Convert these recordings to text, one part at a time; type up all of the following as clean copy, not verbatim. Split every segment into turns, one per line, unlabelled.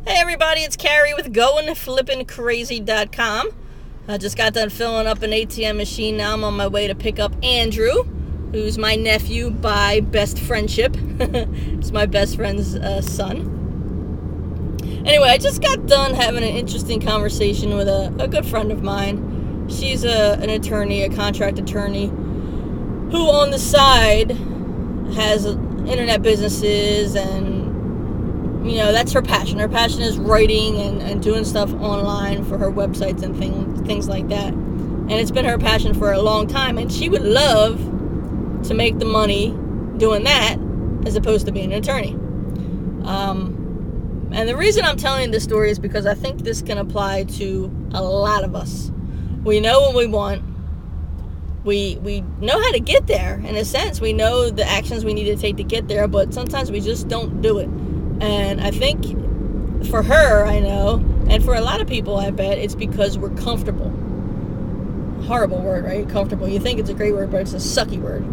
Hey everybody, it's Carrie with GoingFlippingCrazy.com. I just got done filling up an ATM machine. Now I'm on my way to pick up Andrew, who's my nephew by best friendship. It's my best friend's son. Anyway, I just got done having an interesting conversation with a good friend of mine. She's an attorney, a contract attorney, who on the side has internet businesses, and that's her passion. Her passion is writing and doing stuff online for her websites and things like that. And it's been her passion for a long time, and she would love to make the money doing that as opposed to being an attorney. And the reason I'm telling you this story is because I think this can apply to a lot of us. We know what we want. We know how to get there, in a sense. We know the actions we need to take to get there, but sometimes we just don't do it. And I think for her, I know, and for a lot of people, I bet, it's because we're comfortable. Horrible word, right? Comfortable. You think it's a great word, but it's a sucky word.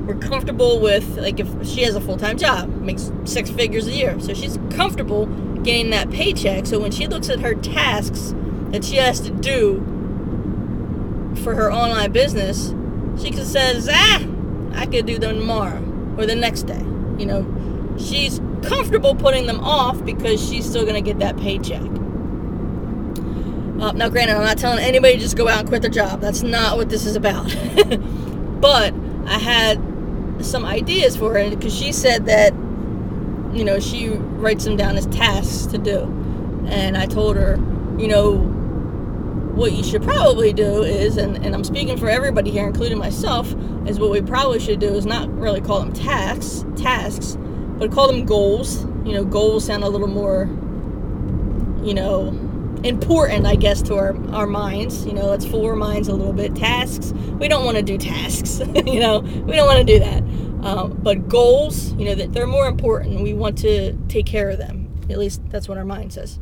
We're comfortable with, like, if she has a full-time job, makes 6 figures a year. So she's comfortable getting that paycheck. So when she looks at her tasks that she has to do for her online business, she says, I could do them tomorrow or the next day. She's comfortable putting them off because she's still going to get that paycheck. Now, granted, I'm not telling anybody to just go out and quit their job. That's not what this is about. But I had some ideas for her because she said that, she writes them down as tasks to do. And I told her, what you should probably do is, and I'm speaking for everybody here, including myself, is what we probably should do is not really call them tasks, but call them goals. Goals sound a little more, important, I guess, to our minds. Let's fool our minds a little bit. Tasks, we don't want to do tasks. We don't want to do that. But goals, that they're more important. We want to take care of them. At least that's what our mind says.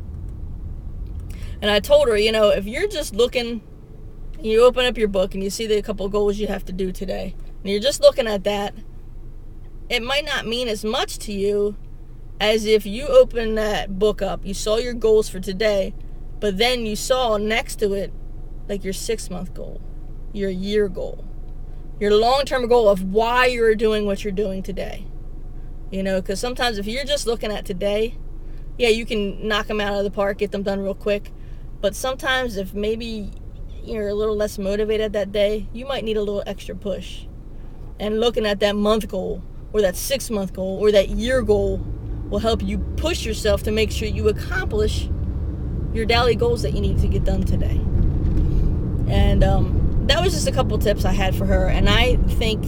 And I told her, if you're just looking, you open up your book and you see the couple of goals you have to do today, and you're just looking at that, it might not mean as much to you as if you open that book up, you saw your goals for today, but then you saw next to it, like, your 6-month goal, your year goal, your long-term goal of why you're doing what you're doing today. Because sometimes if you're just looking at today, yeah, you can knock them out of the park, get them done real quick. But sometimes if maybe you're a little less motivated that day, you might need a little extra push. And looking at that month goal, or that 6-month goal, or that year goal will help you push yourself to make sure you accomplish your daily goals that you need to get done today. And that was just a couple tips I had for her. And I think,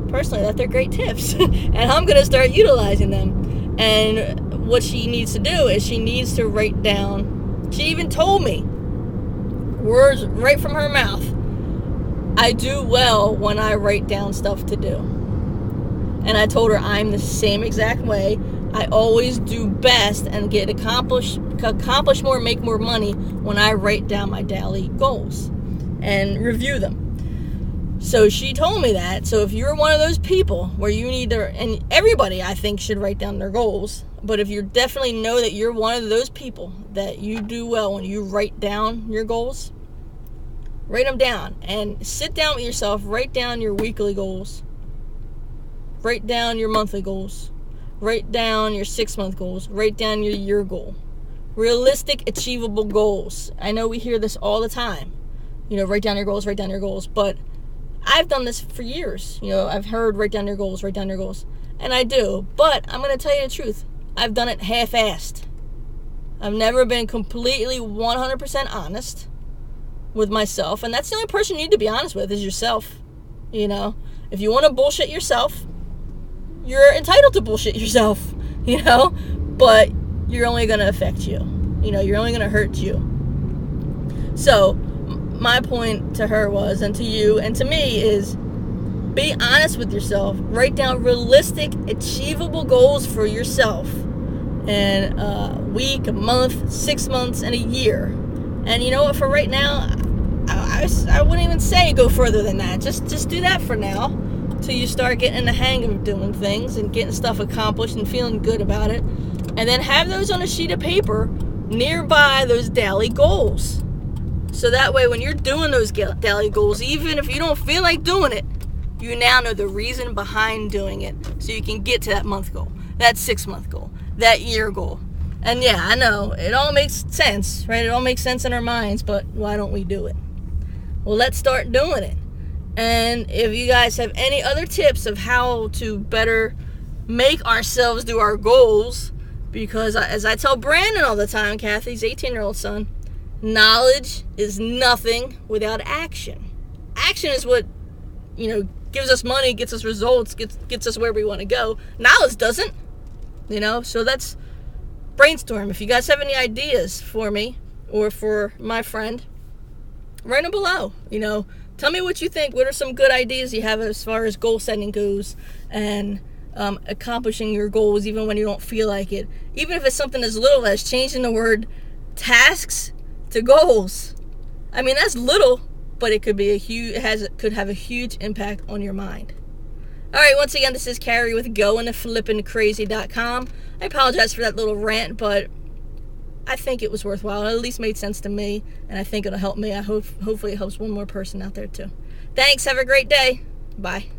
personally, that they're great tips. And I'm going to start utilizing them. And what she needs to do is she needs to write down. She even told me, words right from her mouth, I do well when I write down stuff to do. And I told her I'm the same exact way. I always do best and get accomplish more, make more money when I write down my daily goals and review them. So she told me that. So if you're one of those people where you need to, and everybody I think should write down their goals, but if you definitely know that you're one of those people that you do well when you write down your goals, write them down and sit down with yourself, write down your weekly goals, write down your monthly goals, write down your 6-month goals, write down your year goal. Realistic, achievable goals. I know we hear this all the time. Write down your goals, but I've done this for years. I've heard write down your goals, and I do. But I'm going to tell you the truth. I've done it half-assed. I've never been completely 100% honest with myself, and that's the only person you need to be honest with is yourself. If you want to bullshit yourself, you're entitled to bullshit yourself, but you're only going to affect you. You're only going to hurt you. So my point to her was, and to you and to me, is be honest with yourself. Write down realistic, achievable goals for yourself in a week, a month, 6 months, and a year. And you know what? For right now, I wouldn't even say go further than that. Just do that for now, till you start getting the hang of doing things and getting stuff accomplished and feeling good about it. And then have those on a sheet of paper nearby those daily goals. So that way when you're doing those daily goals, even if you don't feel like doing it, you now know the reason behind doing it, so you can get to that month goal, that 6-month goal, that year goal. And yeah, I know, it all makes sense, right? It all makes sense in our minds, but why don't we do it? Well, let's start doing it. And if you guys have any other tips of how to better make ourselves do our goals, because as I tell Brandon all the time, Kathy's 18-year-old son, knowledge is nothing without action. Action is what, gives us money, gets us results, gets us where we want to go. Knowledge doesn't, so let's brainstorm. If you guys have any ideas for me or for my friend, write them below. Tell me what you think. What are some good ideas you have as far as goal setting goes, and accomplishing your goals even when you don't feel like it. Even if it's something as little as changing the word tasks to goals. I mean, that's little, but it could be could have a huge impact on your mind. All right, once again, this is Carrie with goingtheflippingcrazy.com. I apologize for that little rant, but I think it was worthwhile. It at least made sense to me, and I think it'll help me. Hopefully it helps one more person out there too. Thanks. Have a great day. Bye.